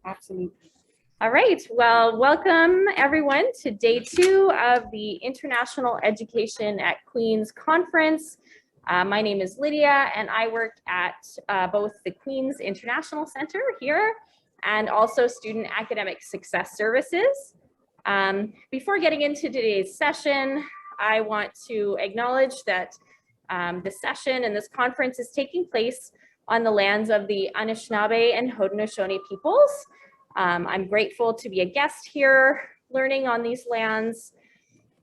Absolutely. All right, well, welcome everyone to day 2 of the International Education at Queen's Conference. My name is Lydia and I work at both the Queen's International Center here and also Student Academic Success Services. Before getting into today's session, I want to acknowledge that the session and this conference is taking place on the lands of the Anishinaabe and Haudenosaunee peoples. I'm grateful to be a guest here, learning on these lands.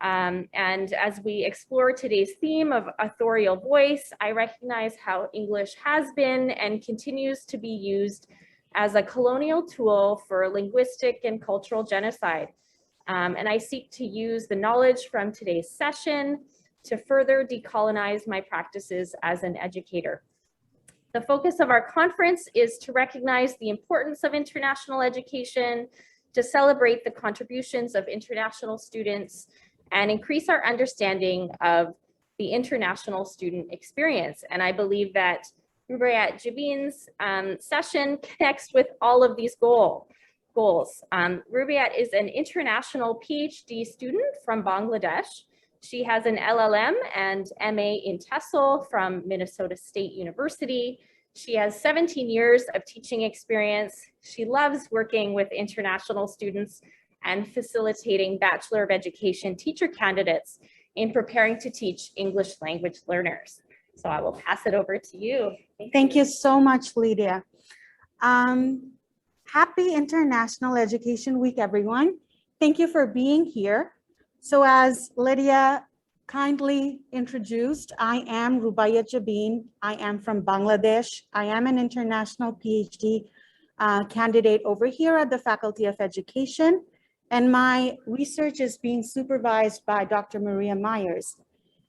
And as we explore today's theme of authorial voice, I recognize how English has been and continues to be used as a colonial tool for linguistic and cultural genocide. And I seek to use the knowledge from today's session to further decolonize my practices as an educator. The focus of our conference is to recognize the importance of international education, to celebrate the contributions of international students, and increase our understanding of the international student experience. And I believe that Rubaiyat Jabeen's session connects with all of these goals. Rubaiyat is an international PhD student from Bangladesh. She has an LLM and MA in TESOL from Minnesota State University. She has 17 years of teaching experience. She loves working with international students and facilitating Bachelor of Education teacher candidates in preparing to teach English language learners. So I will pass it over to you. Thank you so much, Lydia. Happy International Education Week, everyone. Thank you for being here. So as Lydia kindly introduced, I am Rubaiyat Jabeen. I am from Bangladesh. I am an international PhD candidate over here at the Faculty of Education. And my research is being supervised by Dr. Maria Myers.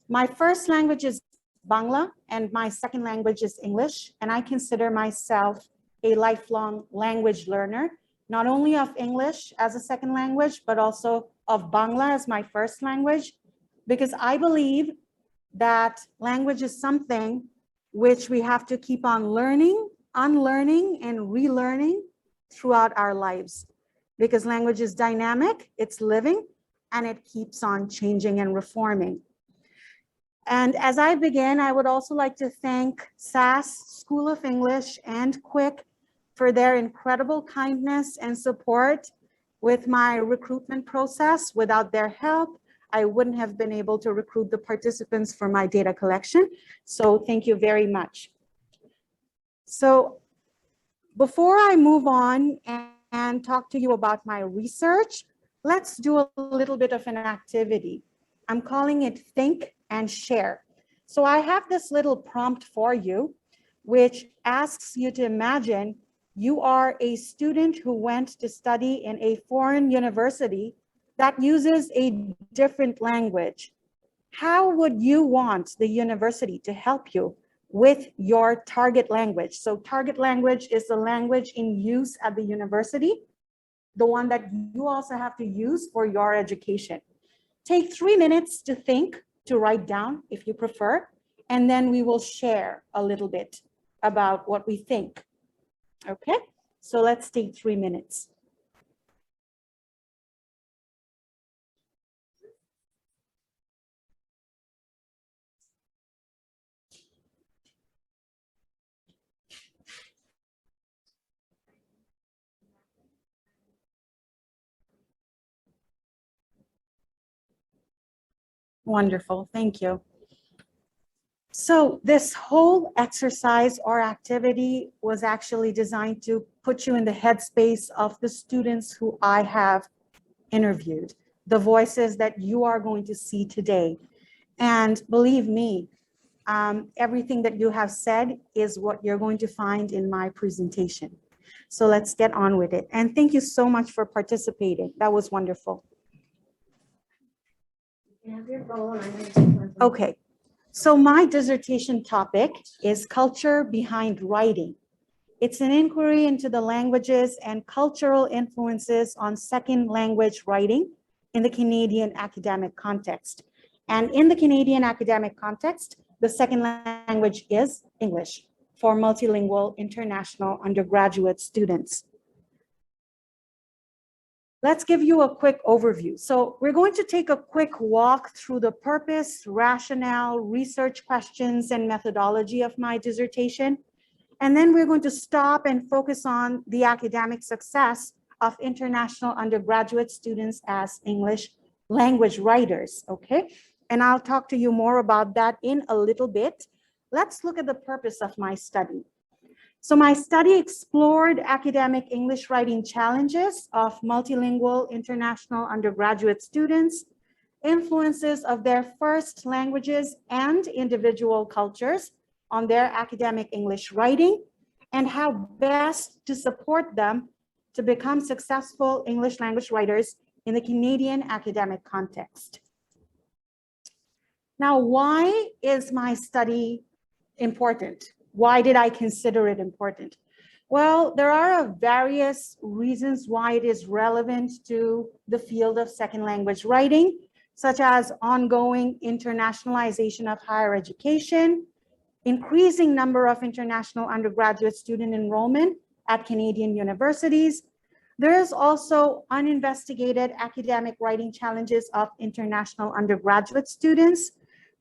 My first language is Bangla and my second language is English. And I consider myself a lifelong language learner, not only of English as a second language, but also of Bangla as my first language, because I believe that language is something which we have to keep on learning, unlearning, and relearning throughout our lives, because language is dynamic, it's living, and it keeps on changing and reforming. And as I begin, I would also like to thank SAS, School of English, and Quick for their incredible kindness and support with my recruitment process. Without their help, I wouldn't have been able to recruit the participants for my data collection. So thank you very much. So before I move on and talk to you about my research, let's do a little bit of an activity. I'm calling it Think and Share. So I have this little prompt for you, which asks you to imagine you are a student who went to study in a foreign university that uses a different language. How would you want the university to help you with your target language? So target language is the language in use at the university, the one that you also have to use for your education. Take 3 minutes to think, to write down if you prefer, and then we will share a little bit about what we think. Okay, so let's take 3 minutes. Wonderful, thank you. So this whole exercise or activity was actually designed to put you in the headspace of the students who I have interviewed, the voices that you are going to see today. And believe me, everything that you have said is what you're going to find in my presentation. So let's get on with it. And thank you so much for participating. That was wonderful. Okay. So my dissertation topic is culture behind writing. It's an inquiry into the languages and cultural influences on second language writing in the Canadian academic context. And in the Canadian academic context, the second language is English for multilingual international undergraduate students. Let's give you a quick overview. So we're going to take a quick walk through the purpose, rationale, research questions, and methodology of my dissertation. And then we're going to stop and focus on the academic success of international undergraduate students as English language writers, okay? And I'll talk to you more about that in a little bit. Let's look at the purpose of my study. So my study explored academic English writing challenges of multilingual international undergraduate students, influences of their first languages and individual cultures on their academic English writing, and how best to support them to become successful English language writers in the Canadian academic context. Now, why is my study important? Why did I consider it important? Well, there are various reasons why it is relevant to the field of second language writing, such as ongoing internationalization of higher education, increasing number of international undergraduate student enrollment at Canadian universities. There is also uninvestigated academic writing challenges of international undergraduate students,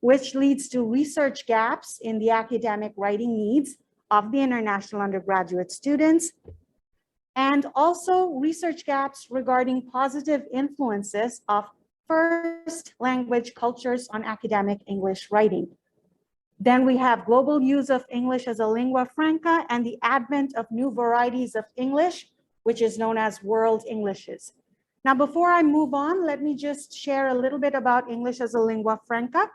which leads to research gaps in the academic writing needs of the international undergraduate students, and also research gaps regarding positive influences of first language cultures on academic English writing. Then we have global use of English as a lingua franca and the advent of new varieties of English, which is known as world Englishes. Now, before I move on, let me just share a little bit about English as a lingua franca.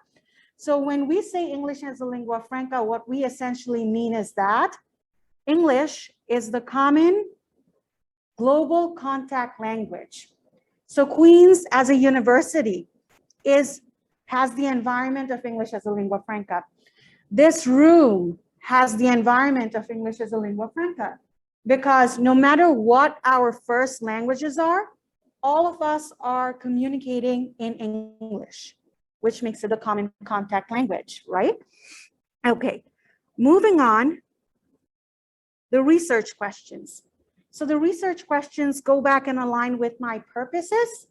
So when we say English as a lingua franca, what we essentially mean is that English is the common global contact language. So Queen's as a university has the environment of English as a lingua franca. This room has the environment of English as a lingua franca, because no matter what our first languages are, all of us are communicating in English, which makes it a common contact language, right? Okay, moving on, the research questions. So the research questions go back and align with my purposes,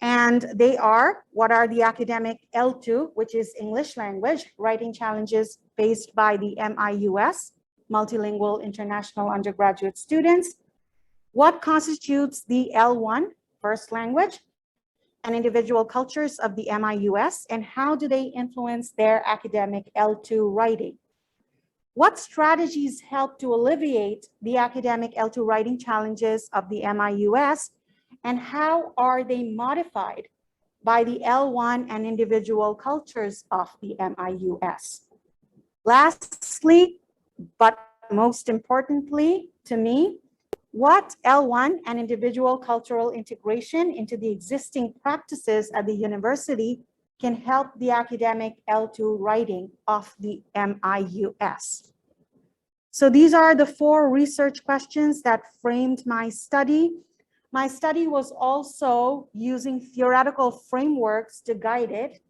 and they are, what are the academic L2, which is English language, writing challenges faced by the MIUS, multilingual international undergraduate students? What constitutes the L1, first language, and individual cultures of the MIUS, and how do they influence their academic L2 writing? What strategies help to alleviate the academic L2 writing challenges of the MIUS, and how are they modified by the L1 and individual cultures of the MIUS? Lastly, but most importantly to me, what L1 and individual cultural integration into the existing practices at the university can help the academic L2 writing of the MIUS? So these are the 4 research questions that framed my study. My study was also using theoretical frameworks to guide it.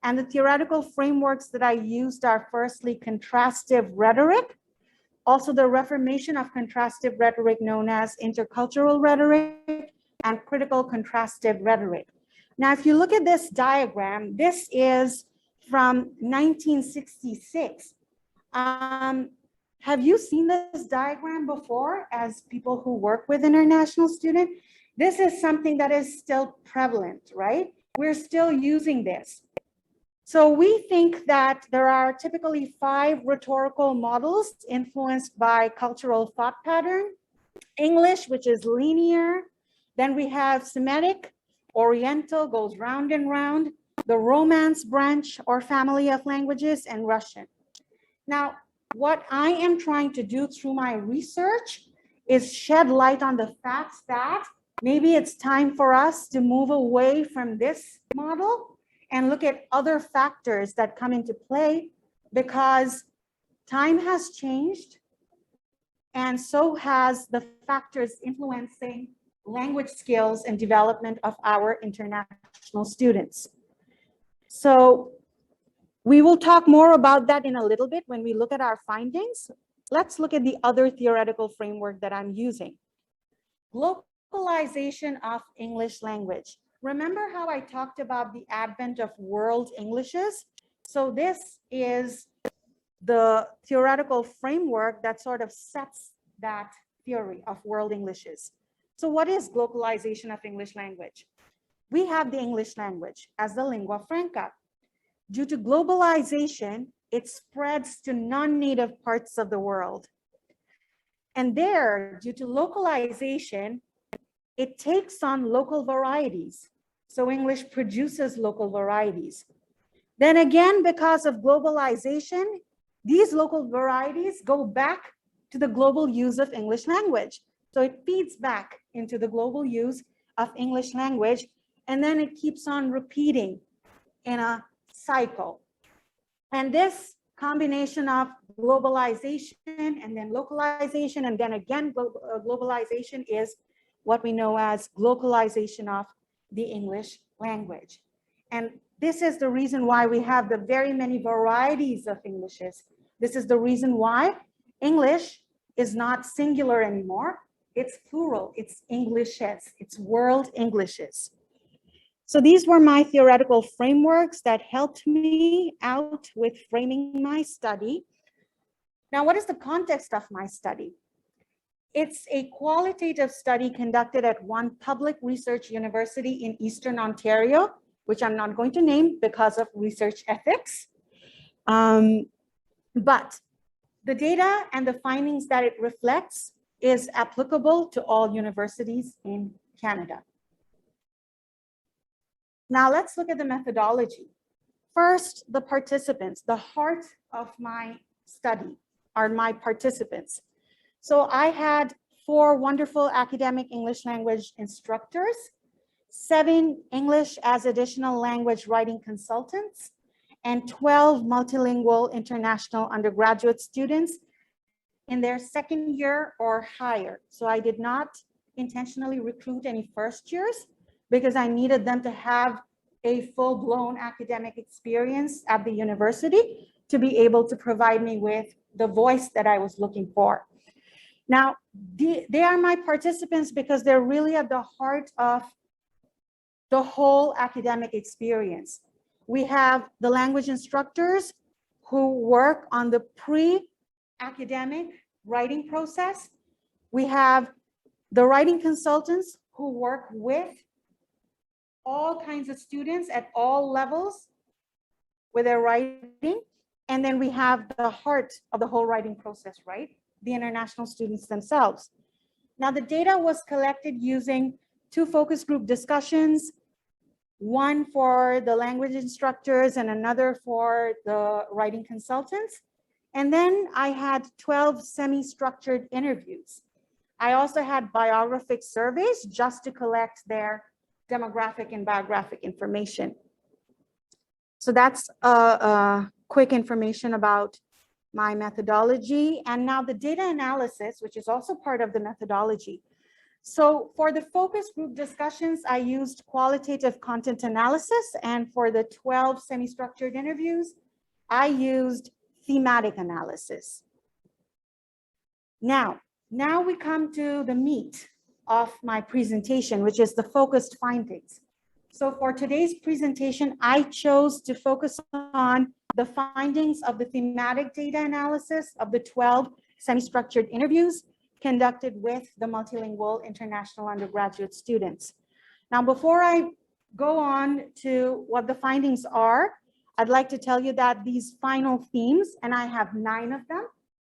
And the theoretical frameworks that I used are firstly contrastive rhetoric, also the reformation of contrastive rhetoric known as intercultural rhetoric, and critical contrastive rhetoric. Now, if you look at this diagram, this is from 1966. Have you seen this diagram before as people who work with international students? This is something that is still prevalent, right? We're still using this. So we think that there are typically 5 rhetorical models influenced by cultural thought pattern. English, which is linear. Then we have Semitic, Oriental, goes round and round. The Romance branch or family of languages, and Russian. Now, what I am trying to do through my research is shed light on the fact that maybe it's time for us to move away from this model and look at other factors that come into play, because time has changed and so has the factors influencing language skills and development of our international students. So we will talk more about that in a little bit when we look at our findings. Let's look at the other theoretical framework that I'm using. Globalization of English language. Remember how I talked about the advent of world Englishes? So this is the theoretical framework that sort of sets that theory of world Englishes. So what is globalization of English language? We have the English language as the lingua franca. Due to globalization, it spreads to non-native parts of the world. And there, due to localization, it takes on local varieties. So English produces local varieties. Then again, because of globalization, these local varieties go back to the global use of English language. So it feeds back into the global use of English language, and then it keeps on repeating in a cycle. And this combination of globalization and then localization and then again globalization is what we know as globalization of the English language. And this is the reason why we have the very many varieties of Englishes. This is the reason why English is not singular anymore. It's plural, it's Englishes, it's world Englishes. So these were my theoretical frameworks that helped me out with framing my study. Now, what is the context of my study? It's a qualitative study conducted at one public research university in Eastern Ontario, which I'm not going to name because of research ethics. But the data and the findings that it reflects is applicable to all universities in Canada. Now let's look at the methodology. First, the participants. The heart of my study are my participants. So I had 4 wonderful academic English language instructors, 7 English as additional language writing consultants, and 12 multilingual international undergraduate students in their second year or higher. So I did not intentionally recruit any first years because I needed them to have a full-blown academic experience at the university to be able to provide me with the voice that I was looking for. Now, they are my participants because they're really at the heart of the whole academic experience. We have the language instructors who work on the pre-academic writing process. We have the writing consultants who work with all kinds of students at all levels with their writing. And then we have the heart of the whole writing process, right? The international students themselves. Now, the data was collected using 2 focus group discussions, one for the language instructors and another for the writing consultants. And then I had 12 semi-structured interviews. I also had biographic surveys just to collect their demographic and biographic information. So that's quick information about my methodology. And now the data analysis, which is also part of the methodology. So for the focus group discussions, I used qualitative content analysis. And for the 12 semi-structured interviews, I used thematic analysis. Now we come to the meat of my presentation, which is the focused findings. So for today's presentation, I chose to focus on the findings of the thematic data analysis of the 12 semi-structured interviews conducted with the multilingual international undergraduate students. Now, before I go on to what the findings are, I'd like to tell you that these final themes, and I have 9 of them,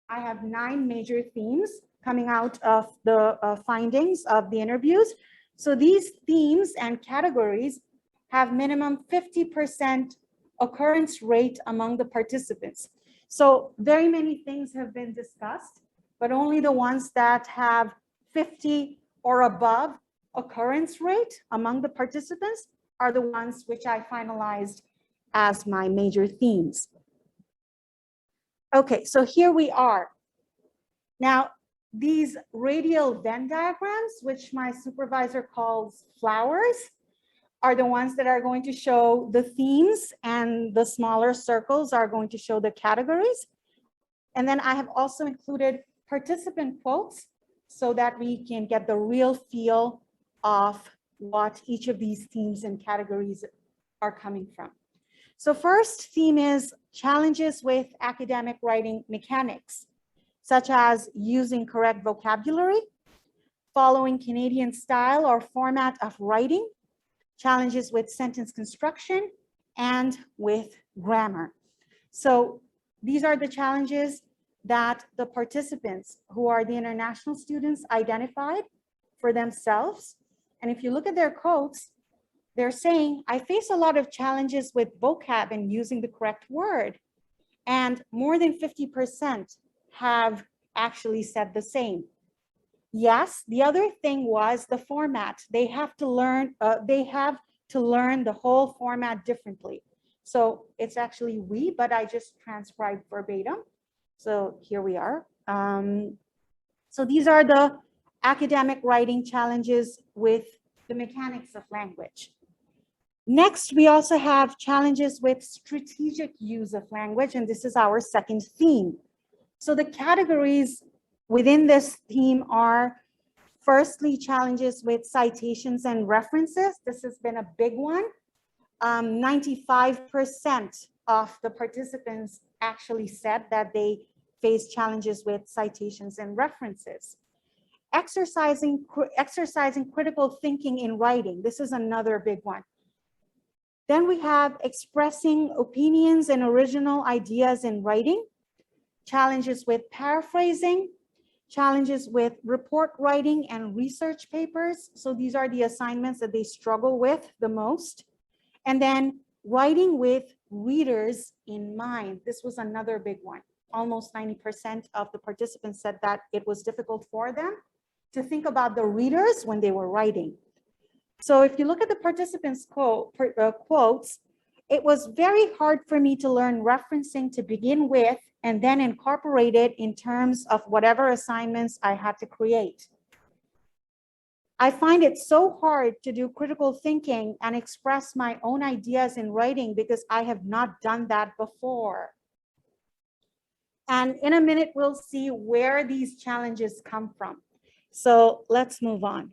I have 9 major themes coming out of the findings of the interviews. So these themes and categories have minimum 50% occurrence rate among the participants. So very many things have been discussed, but only the ones that have 50 or above occurrence rate among the participants are the ones which I finalized as my major themes. Okay, so here we are. Now, these radial Venn diagrams, which my supervisor calls flowers, are the ones that are going to show the themes, and the smaller circles are going to show the categories. And then I have also included participant quotes so that we can get the real feel of what each of these themes and categories are coming from. So first theme is challenges with academic writing mechanics, such as using correct vocabulary, following Canadian style or format of writing, challenges with sentence construction, and with grammar. So these are the challenges that the participants, who are the international students, identified for themselves. And if you look at their quotes, they're saying, I face a lot of challenges with vocab and using the correct word. And more than 50% have actually said the same. Yes, the other thing was the format. They have to learn the whole format differently. So it's actually we, but I just transcribed verbatim. So here we are. So these are the academic writing challenges with the mechanics of language. Next, we also have challenges with strategic use of language, and this is our second theme. So the categories within this theme are, firstly, challenges with citations and references. This has been a big one. 95% of the participants actually said that they face challenges with citations and references. Exercising critical thinking in writing. This is another big one. Then we have expressing opinions and original ideas in writing, challenges with paraphrasing, challenges with report writing and research papers. So these are the assignments that they struggle with the most. And then writing with readers in mind. This was another big one. Almost 90% of the participants said that it was difficult for them to think about the readers when they were writing. So if you look at the participants' quotes, it was very hard for me to learn referencing to begin with and then incorporate it in terms of whatever assignments I had to create. I find it so hard to do critical thinking and express my own ideas in writing because I have not done that before. And in a minute, we'll see where these challenges come from. So let's move on.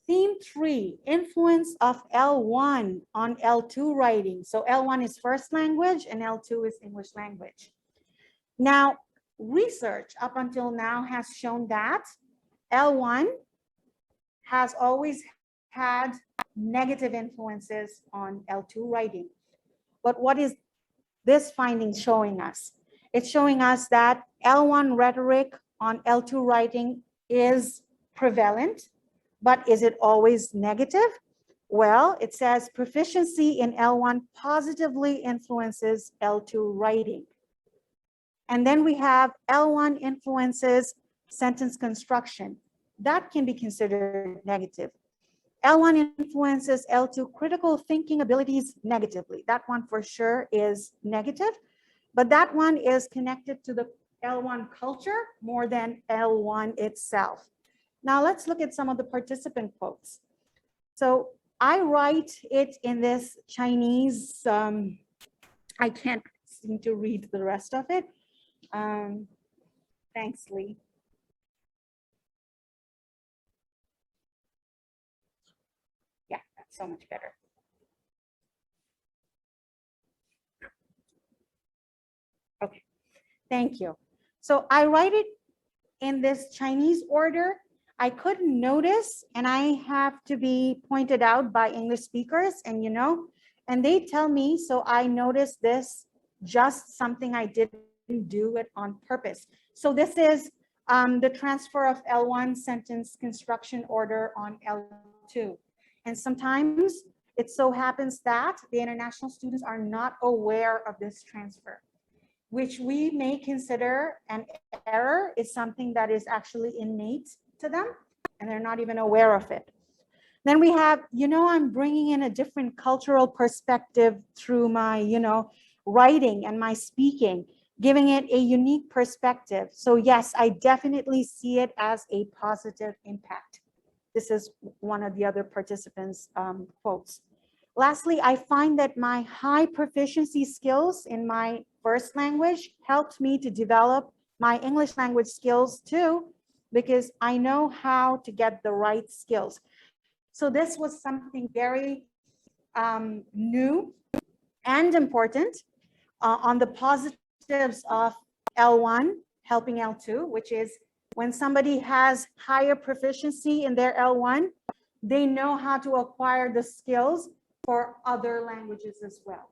Theme 3, influence of L1 on L2 writing. So L1 is first language and L2 is English language. Now, research up until now has shown that L1 has always had negative influences on L2 writing. But what is this finding showing us? It's showing us that L1 rhetoric on L2 writing is prevalent. But is it always negative? Well, it says proficiency in L1 positively influences L2 writing. And then we have L1 influences sentence construction. That can be considered negative. L1 influences L2 critical thinking abilities negatively. That one for sure is negative, but that one is connected to the L1 culture more than L1 itself. Now let's look at some of the participant quotes. So I write it in this Chinese, I can't seem to read the rest of it. Thanks, Lee. Yeah, that's so much better. Okay, thank you. So I write it in this Chinese order. I couldn't notice, and I have to be pointed out by English speakers, and and they tell me, so I noticed this, just something I didn't do it on purpose. So this is the transfer of L1 sentence construction order on L2. And sometimes it so happens that the international students are not aware of this transfer, which we may consider an error. Is something that is actually innate to them, and they're not even aware of it. Then we have, I'm bringing in a different cultural perspective through my, writing and my speaking, giving it a unique perspective. So yes, I definitely see it as a positive impact. This is one of the other participants' quotes. Lastly, I find that my high proficiency skills in my first language helped me to develop my English language skills too, because I know how to get the right skills. So this was something very new and important on the positives of L1 helping L2, which is when somebody has higher proficiency in their L1, they know how to acquire the skills for other languages as well.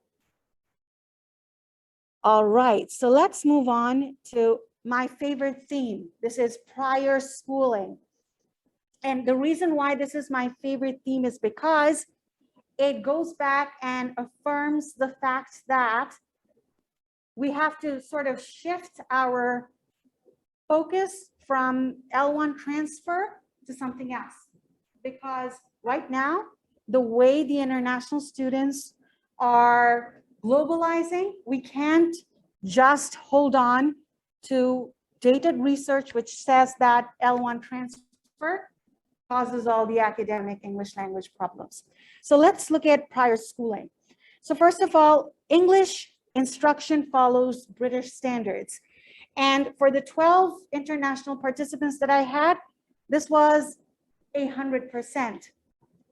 All right, so let's move on to my favorite theme. This is prior schooling. And the reason why this is my favorite theme is because it goes back and affirms the fact that we have to sort of shift our focus from L1 transfer to something else. Because right now, the way the international students are globalizing, we can't just hold on to dated research which says that L1 transfer causes all the academic English language problems. So let's look at prior schooling. So first of all, English instruction follows British standards. And for the 12 international participants that I had, this was 100%.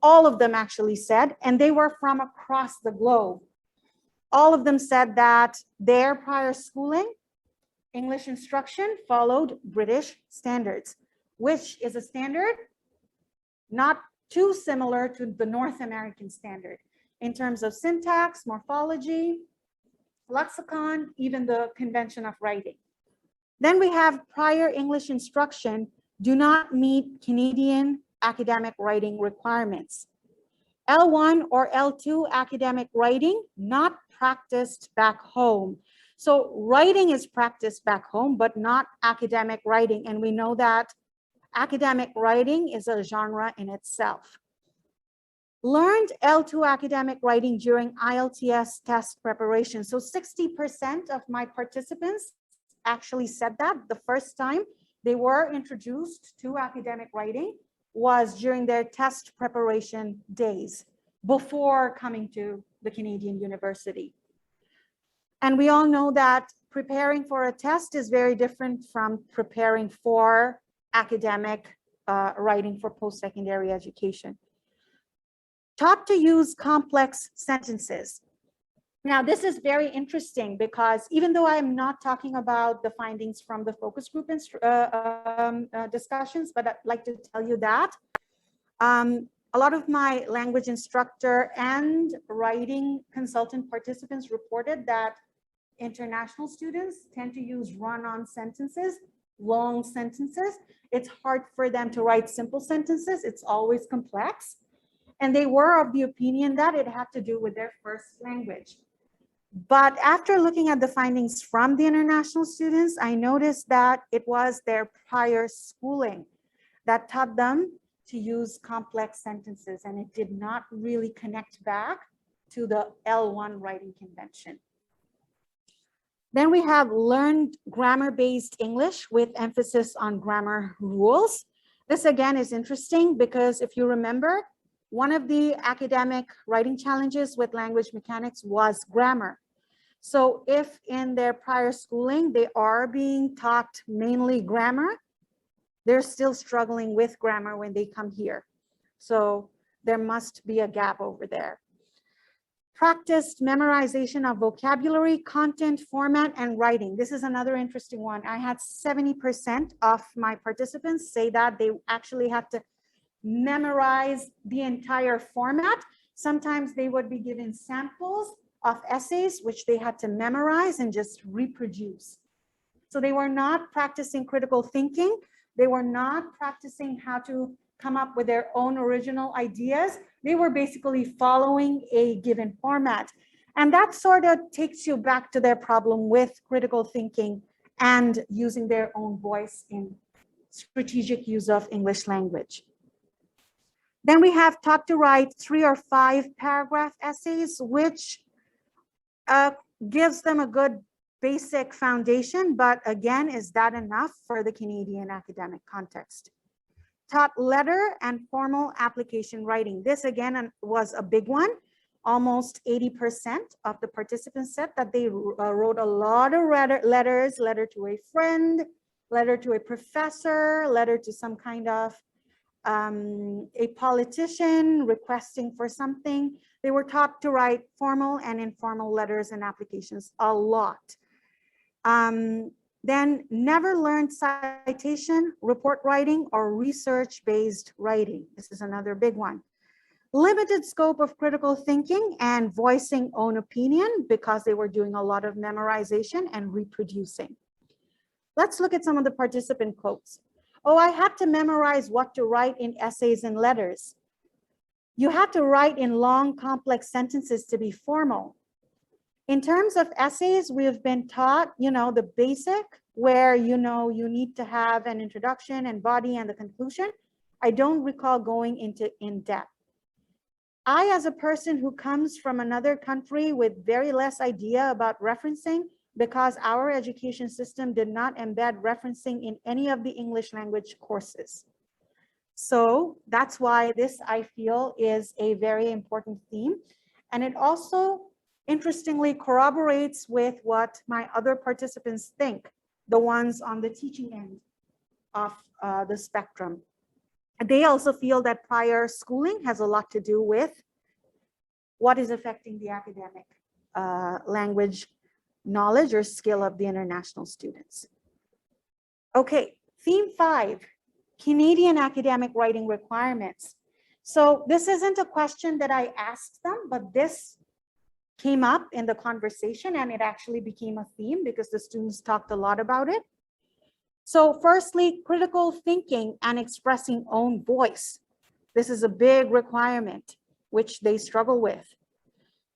All of them actually said, and they were from across the globe. All of them said that their prior schooling, English instruction followed British standards, which is a standard not too similar to the North American standard in terms of syntax, morphology, lexicon, even the convention of writing. Then we have prior English instruction do not meet Canadian academic writing requirements. L1 or L2 academic writing not practiced back home. So writing is practiced back home, but not academic writing. And we know that academic writing is a genre in itself. Learned L2 academic writing during IELTS test preparation. So 60% of my participants actually said that the first time they were introduced to academic writing was during their test preparation days before coming to the Canadian University. And we all know that preparing for a test is very different from preparing for academic writing for post-secondary education. Taught to use complex sentences. Now, this is very interesting because even though I'm not talking about the findings from the focus group discussions, but I'd like to tell you that a lot of my language instructor and writing consultant participants reported that international students tend to use run-on sentences, long sentences. It's hard for them to write simple sentences. It's always complex. And they were of the opinion that it had to do with their first language. But after looking at the findings from the international students, I noticed that it was their prior schooling that taught them to use complex sentences, and it did not really connect back to the L1 writing convention. Then we have learned grammar-based English with emphasis on grammar rules. This again is interesting because if you remember, one of the academic writing challenges with language mechanics was grammar. So if in their prior schooling, they are being taught mainly grammar, they're still struggling with grammar when they come here. So there must be a gap over there. Practiced memorization of vocabulary, content, format, and writing. This is another interesting one. I had 70% of my participants say that they actually had to memorize the entire format. Sometimes they would be given samples of essays, which they had to memorize and just reproduce. So they were not practicing critical thinking. They were not practicing how to come up with their own original ideas. They were basically following a given format. And that sort of takes you back to their problem with critical thinking and using their own voice in strategic use of English language. Then we have taught to write 3 or 5 paragraph essays, which gives them a good basic foundation, but again, is that enough for the Canadian academic context? Taught letter and formal application writing. This again was a big one. Almost 80% of the participants said that they wrote a lot of letters, letter to a friend, letter to a professor, letter to some kind of a politician requesting for something. They were taught to write formal and informal letters and applications a lot. Then never learned citation, report writing, or research-based writing. This is another big one. Limited scope of critical thinking and voicing own opinion because they were doing a lot of memorization and reproducing. Let's look at some of the participant quotes. Oh, I had to memorize what to write in essays and letters. You had to write in long, complex sentences to be formal. In terms of essays, we have been taught, the basic, where, you need to have an introduction and body and the conclusion. I don't recall going into in-depth. I, as a person who comes from another country with very less idea about referencing, because our education system did not embed referencing in any of the English language courses. So that's why this, I feel, is a very important theme. And it also, interestingly, corroborates with what my other participants think, the ones on the teaching end of the spectrum. They also feel that prior schooling has a lot to do with what is affecting the academic language knowledge or skill of the international students. Okay, theme 5, Canadian academic writing requirements. So this isn't a question that I asked them, but this came up in the conversation and it actually became a theme because the students talked a lot about it. So firstly, critical thinking and expressing own voice. This is a big requirement which they struggle with.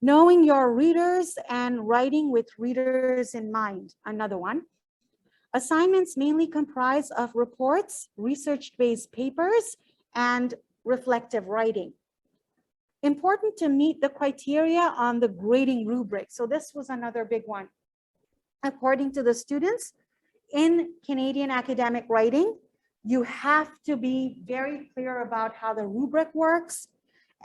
Knowing your readers and writing with readers in mind, another one. Assignments mainly comprise of reports, research-based papers, and reflective writing. Important to meet the criteria on the grading rubric. So this was another big one. According to the students, in Canadian academic writing, you have to be very clear about how the rubric works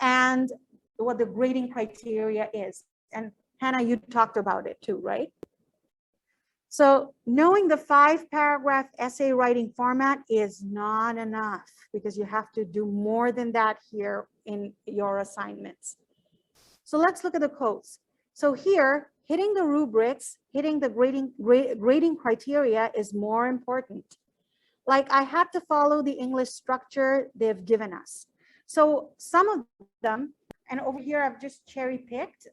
and what the grading criteria is. And Hannah, you talked about it too, right? So knowing the 5-paragraph essay writing format is not enough because you have to do more than that here in your assignments. So let's look at the quotes. So here, hitting the rubrics, hitting the grading criteria is more important. Like I had to follow the English structure they've given us. So some of them, and over here I've just cherry picked,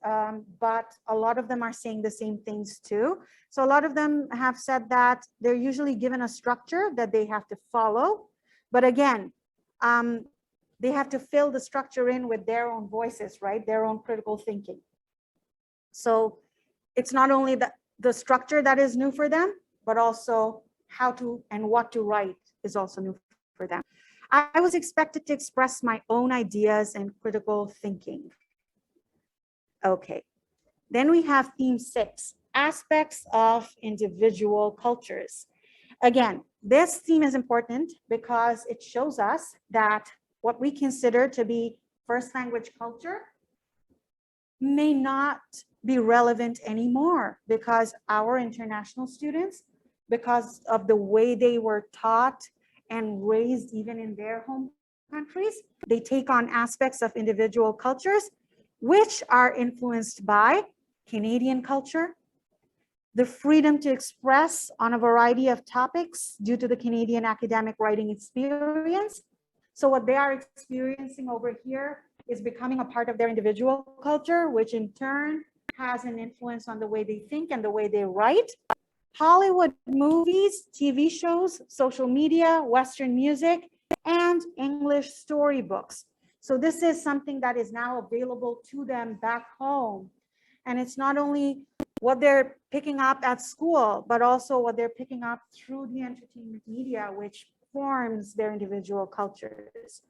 but a lot of them are saying the same things too. So a lot of them have said that they're usually given a structure that they have to follow. But again, they have to fill the structure in with their own voices, right? Their own critical thinking. So it's not only the structure that is new for them, but also how to and what to write is also new for them. I was expected to express my own ideas and critical thinking. Okay, then we have theme 6, aspects of individual cultures. Again, this theme is important because it shows us that what we consider to be first language culture may not be relevant anymore because our international students, because of the way they were taught and raised even in their home countries, they take on aspects of individual cultures which are influenced by Canadian culture, the freedom to express on a variety of topics due to the Canadian academic writing experience. So what they are experiencing over here is becoming a part of their individual culture, which in turn has an influence on the way they think and the way they write. Hollywood movies, TV shows, social media, Western music, and English storybooks. So this is something that is now available to them back home. And it's not only what they're picking up at school, but also what they're picking up through the entertainment media, which forms their individual cultures.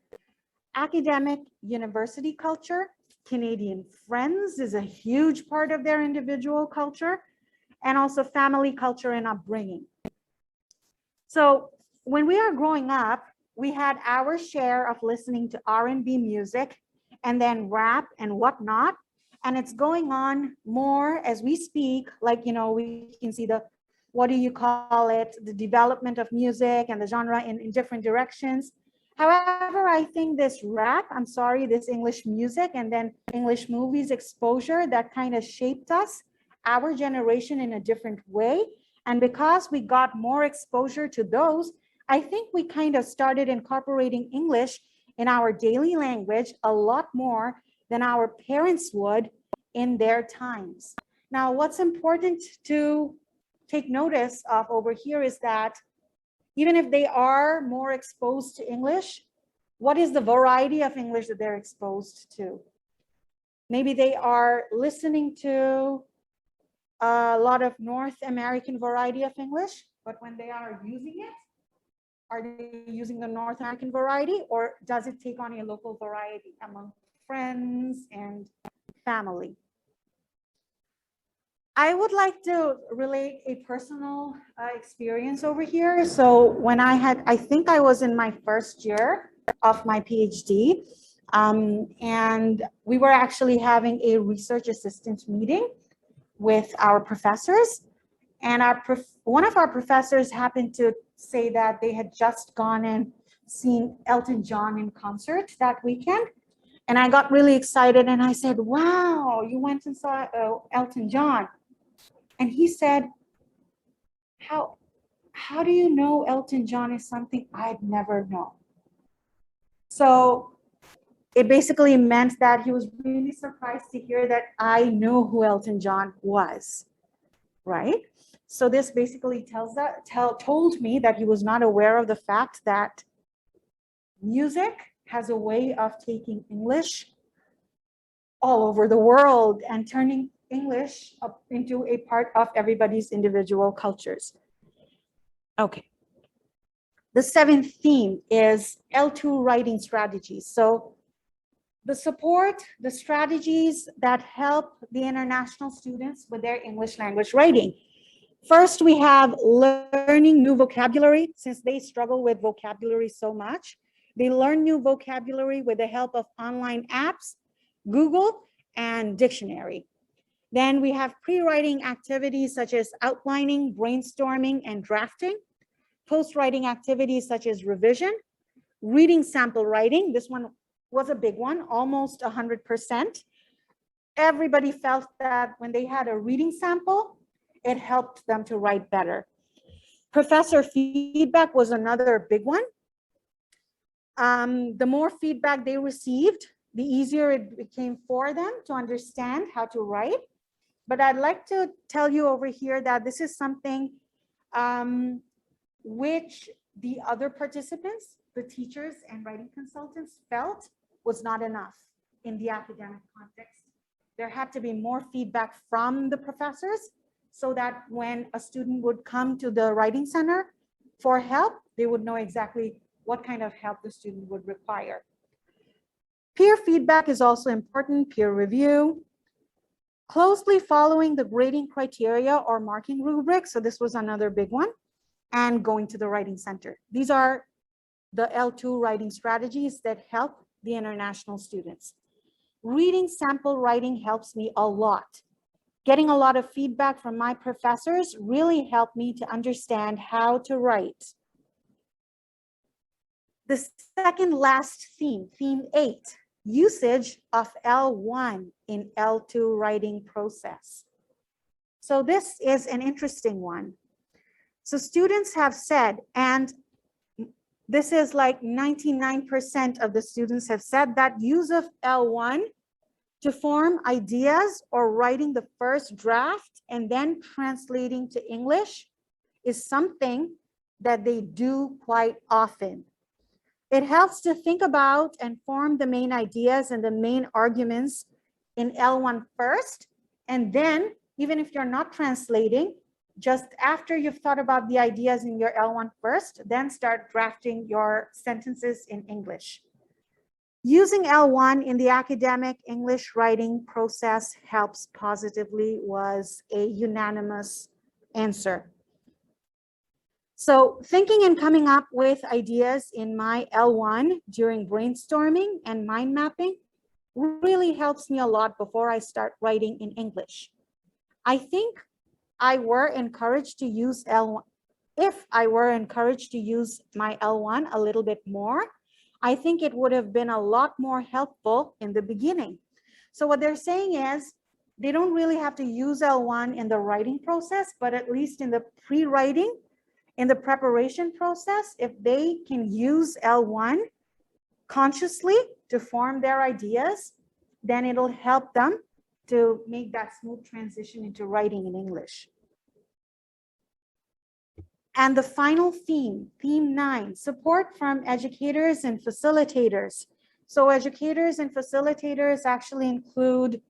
Academic university culture, Canadian friends is a huge part of their individual culture, and also family culture and upbringing. So when we are growing up, we had our share of listening to R&B music and then rap and whatnot. And it's going on more as we speak, like, we can see the what do you call it, the development of music and the genre in different directions. However, I think this rap, I'm sorry, this English music and then English movies exposure that kind of shaped us, our generation, in a different way. And because we got more exposure to those, I think we kind of started incorporating English in our daily language a lot more than our parents would in their times. Now, what's important to take notice of over here is that even if they are more exposed to English, what is the variety of English that they're exposed to? Maybe they are listening to a lot of North American variety of English, but when they are using it, are they using the North American variety, or does it take on a local variety among friends and family? I would like to relate a personal experience over here. So when I think I was in my first year of my PhD, and we were actually having a research assistant meeting with our professors. And one of our professors happened to say that they had just gone and seen Elton John in concert that weekend. And I got really excited and I said, wow, you went and saw Elton John. And he said, how do you know Elton John is something I'd never known? So it basically meant that he was really surprised to hear that I knew who Elton John was, right? So this basically told me that he was not aware of the fact that music has a way of taking English all over the world and turning English up into a part of everybody's individual cultures. Okay. The seventh theme is L2 writing strategies. So the support, the strategies that help the international students with their English language writing. First, we have learning new vocabulary. Since they struggle with vocabulary so much, they learn new vocabulary with the help of online apps, Google, and dictionary. Then we have pre-writing activities such as outlining, brainstorming, and drafting. Post-writing activities such as revision, reading sample writing. This one was a big one, almost 100%. Everybody felt that when they had a reading sample, it helped them to write better. Professor feedback was another big one. The more feedback they received, the easier it became for them to understand how to write. But I'd like to tell you over here that this is something which the other participants, the teachers and writing consultants, felt was not enough in the academic context. There had to be more feedback from the professors so that when a student would come to the writing center for help, they would know exactly what kind of help the student would require. Peer feedback is also important, peer review. Closely following the grading criteria or marking rubric, so this was another big one, and going to the writing center. These are the L2 writing strategies that help the international students. Reading sample writing helps me a lot. Getting a lot of feedback from my professors really helped me to understand how to write. The second last theme, theme 8, usage of L1 in L2 writing process. So this is an interesting one. So students have said, and this is like 99% of the students have said, that use of L1 to form ideas or writing the first draft and then translating to English is something that they do quite often. It helps to think about and form the main ideas and the main arguments in L1 first, and then even if you're not translating, just after you've thought about the ideas in your L1 first, then start drafting your sentences in English. Using L1 in the academic English writing process helps positively was a unanimous answer. So thinking and coming up with ideas in my L1 during brainstorming and mind mapping really helps me a lot before I start writing in English. I think I were encouraged to use L1, if I were encouraged to use my L1 a little bit more, I think it would have been a lot more helpful in the beginning. So what they're saying is they don't really have to use L1 in the writing process, but at least in the pre-writing, in the preparation process, if they can use L1 consciously to form their ideas, then it'll help them to make that smooth transition into writing in English. And the final theme, theme 9, support from educators and facilitators. So educators and facilitators actually include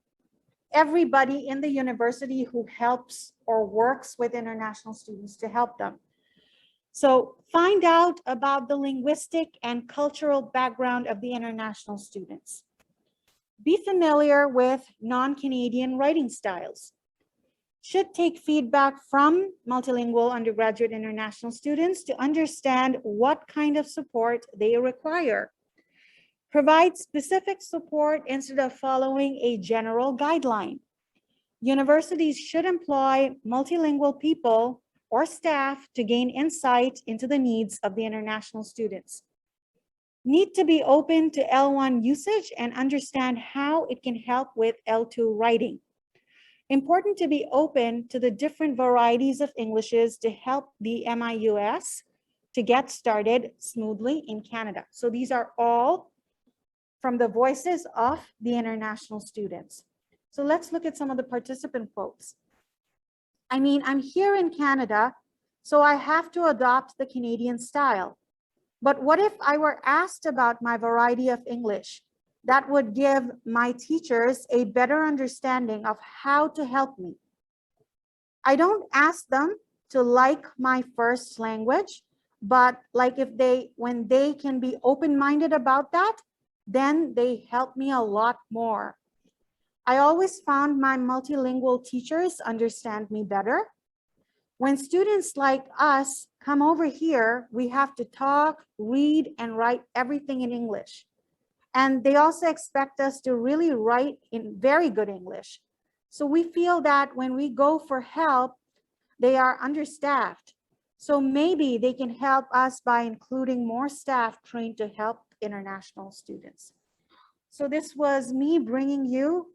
everybody in the university who helps or works with international students to help them. So find out about the linguistic and cultural background of the international students. Be familiar with non-Canadian writing styles. Should take feedback from multilingual undergraduate international students to understand what kind of support they require. Provide specific support instead of following a general guideline. Universities should employ multilingual people or staff to gain insight into the needs of the international students. Need to be open to L1 usage and understand how it can help with L2 writing. Important to be open to the different varieties of Englishes to help the MIUS to get started smoothly in Canada. So these are all from the voices of the international students. So let's look at some of the participant quotes. I mean, I'm here in Canada, so I have to adopt the Canadian style. But what if I were asked about my variety of English? That would give my teachers a better understanding of how to help me. I don't ask them to like my first language, but like when they can be open-minded about that, then they help me a lot more. I always found my multilingual teachers understand me better. When students like us come over here, we have to talk, read, and write everything in English. And they also expect us to really write in very good English. So we feel that when we go for help, they are understaffed. So maybe they can help us by including more staff trained to help international students. So this was me bringing you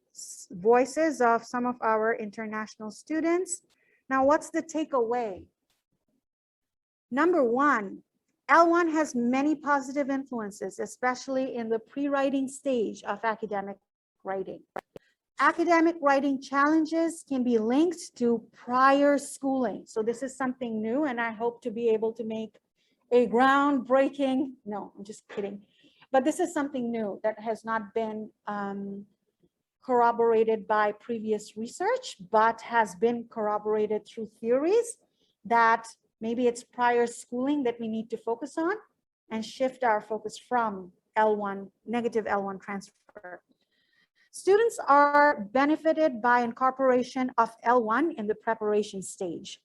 voices of some of our international students. Now, what's the takeaway? Number one, L1 has many positive influences, especially in the pre-writing stage of academic writing. Academic writing challenges can be linked to prior schooling. So this is something new, and I hope to be able to make a groundbreaking, no, I'm just kidding. But this is something new that has not been corroborated by previous research, but has been corroborated through theories that maybe it's prior schooling that we need to focus on and shift our focus from L1, negative L1 transfer. Students are benefited by incorporation of L1 in the preparation stage.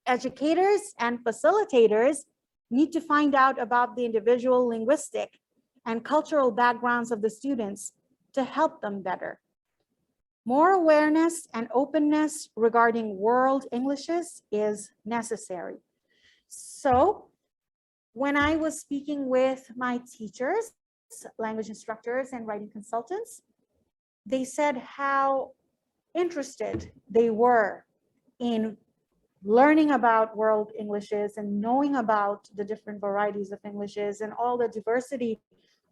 Educators and facilitators need to find out about the individual linguistic and cultural backgrounds of the students to help them better. More awareness and openness regarding world Englishes is necessary. So when I was speaking with my teachers, language instructors, and writing consultants, they said how interested they were in learning about world Englishes and knowing about the different varieties of Englishes and all the diversity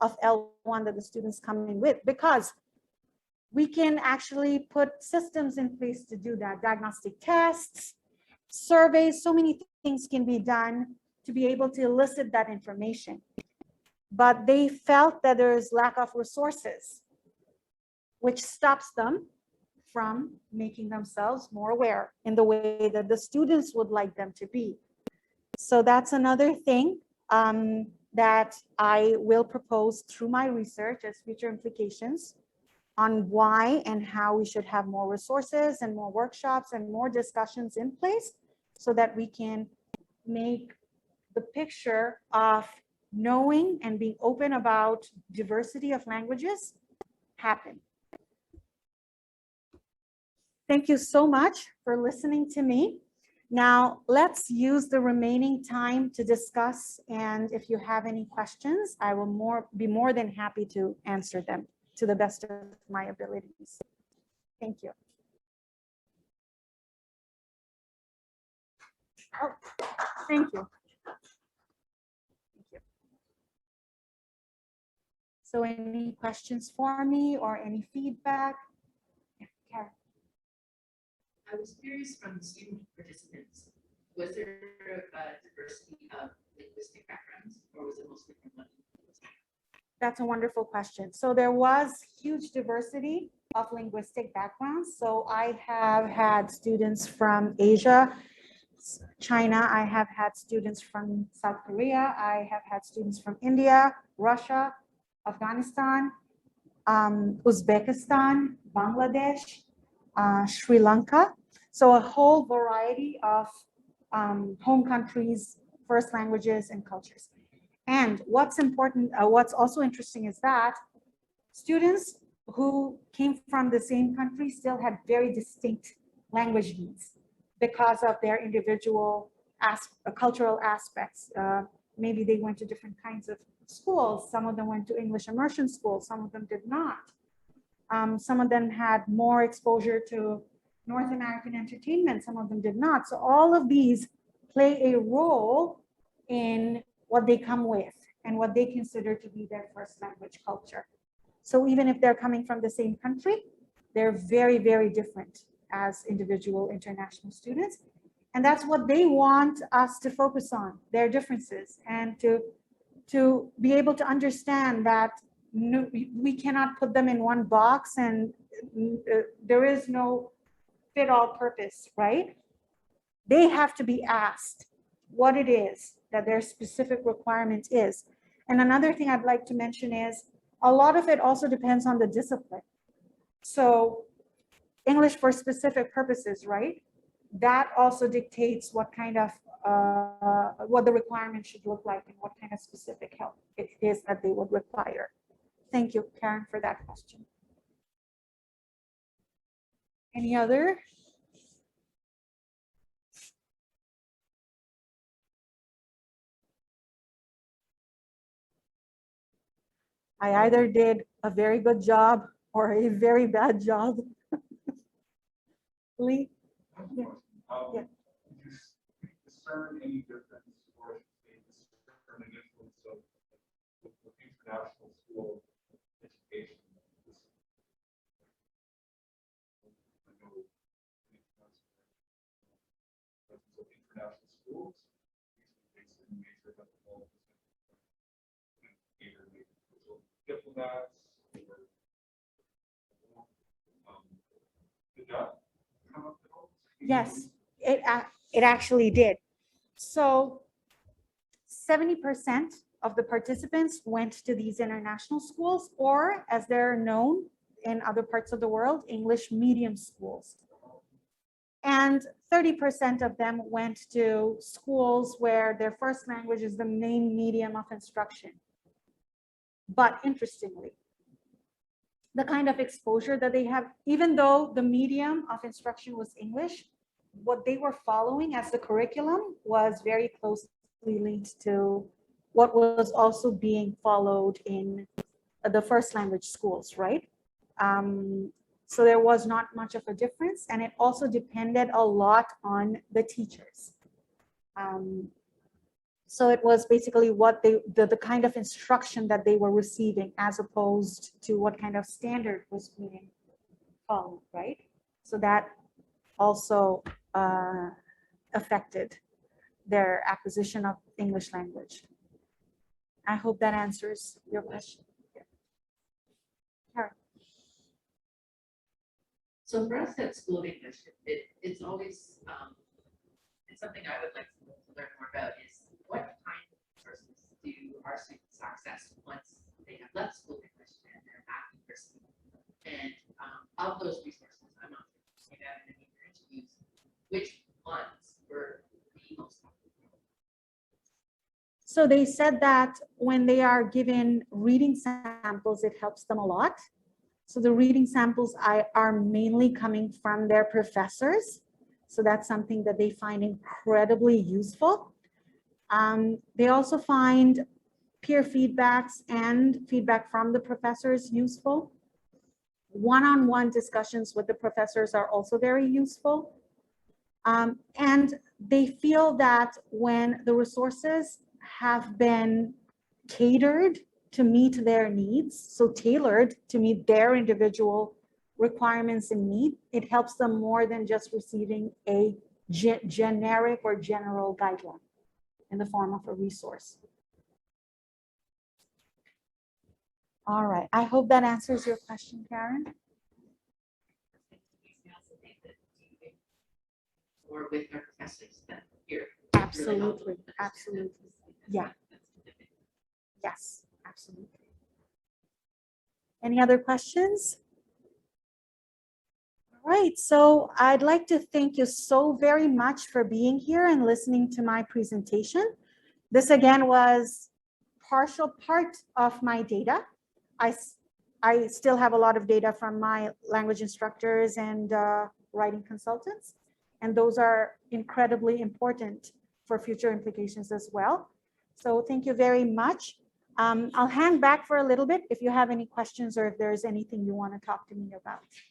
of L1 that the students come in with, because we can actually put systems in place to do that. Diagnostic tests, surveys, so many things can be done to be able to elicit that information. But they felt that there is lack of resources, which stops them from making themselves more aware in the way that the students would like them to be. So that's another thing that I will propose through my research as future implications on why and how we should have more resources and more workshops and more discussions in place so that we can make the picture of knowing and being open about diversity of languages happen. Thank you so much for listening to me. Now, let's use the remaining time to discuss, and if you have any questions, I will be more than happy to answer them to the best of my abilities. Thank you. Oh, thank you. Thank you. So any questions for me or any feedback? Yeah, Karen. I was curious from the student participants, was there a diversity of linguistic backgrounds, or was it mostly from one? That's a wonderful question. So there was huge diversity of linguistic backgrounds. So I have had students from Asia, China. I have had students from South Korea. I have had students from India, Russia, Afghanistan, Uzbekistan, Bangladesh, Sri Lanka. So a whole variety of home countries, first languages, and cultures. And what's important, what's also interesting is that students who came from the same country still had very distinct language needs because of their individual cultural aspects. Maybe they went to different kinds of schools. Some of them went to English immersion schools. Some of them did not. Some of them had more exposure to North American entertainment. Some of them did not. So all of these play a role in what they come with and what they consider to be their first language culture. So even if they're coming from the same country, they're very, very different as individual international students. And that's what they want us to focus on, their differences, and to be able to understand that we cannot put them in one box, and there is no fit all purpose, right? They have to be asked what it is that their specific requirement is. And another thing I'd like to mention is a lot of it also depends on the discipline. So English for specific purposes, right? That also dictates what kind of, what the requirement should look like and what kind of specific help it is that they would require. Thank you, Karen, for that question. Any other? I either did a very good job or a very bad job. Lee? Yeah. Yeah. Did you discern any difference or discern an influence of international school education? International schools, diplomats, did that come up at all? Yes, it actually did. So 70% of the participants went to these international schools, or as they're known in other parts of the world, English medium schools. And 30% of them went to schools where their first language is the main medium of instruction. But interestingly, the kind of exposure that they have, even though the medium of instruction was English, what they were following as the curriculum was very closely linked to what was also being followed in the first language schools, right? So there was not much of a difference, and it also depended a lot on the teachers. So it was basically what the kind of instruction that they were receiving as opposed to what kind of standard was being followed, right? So that also affected their acquisition of English language. I hope that answers your question. Yeah. Karen. So for us at School of English, it's always, it's something I would like to learn more about is what kind of resources do our students access once they have left School of English and they're at university? And of those resources, I'm not sure that in any of your interviews, which ones were the most helpful? So they said that when they are given reading samples, it helps them a lot. So the reading samples are mainly coming from their professors. So that's something that they find incredibly useful. They also find peer feedbacks and feedback from the professors useful. One-on-one discussions with the professors are also very useful. And they feel that when the resources have been catered to meet their needs, so tailored to meet their individual requirements and need, it helps them more than just receiving a generic or general guideline in the form of a resource. All right, I hope that answers your question, Karen. Or with our professors that here. Absolutely, absolutely. Yeah. Yes, absolutely. Any other questions? All right, so I'd like to thank you so very much for being here and listening to my presentation. This again was partial part of my data. I still have a lot of data from my language instructors and writing consultants, and those are incredibly important for future implications as well. So thank you very much. I'll hang back for a little bit if you have any questions or if there's anything you want to talk to me about.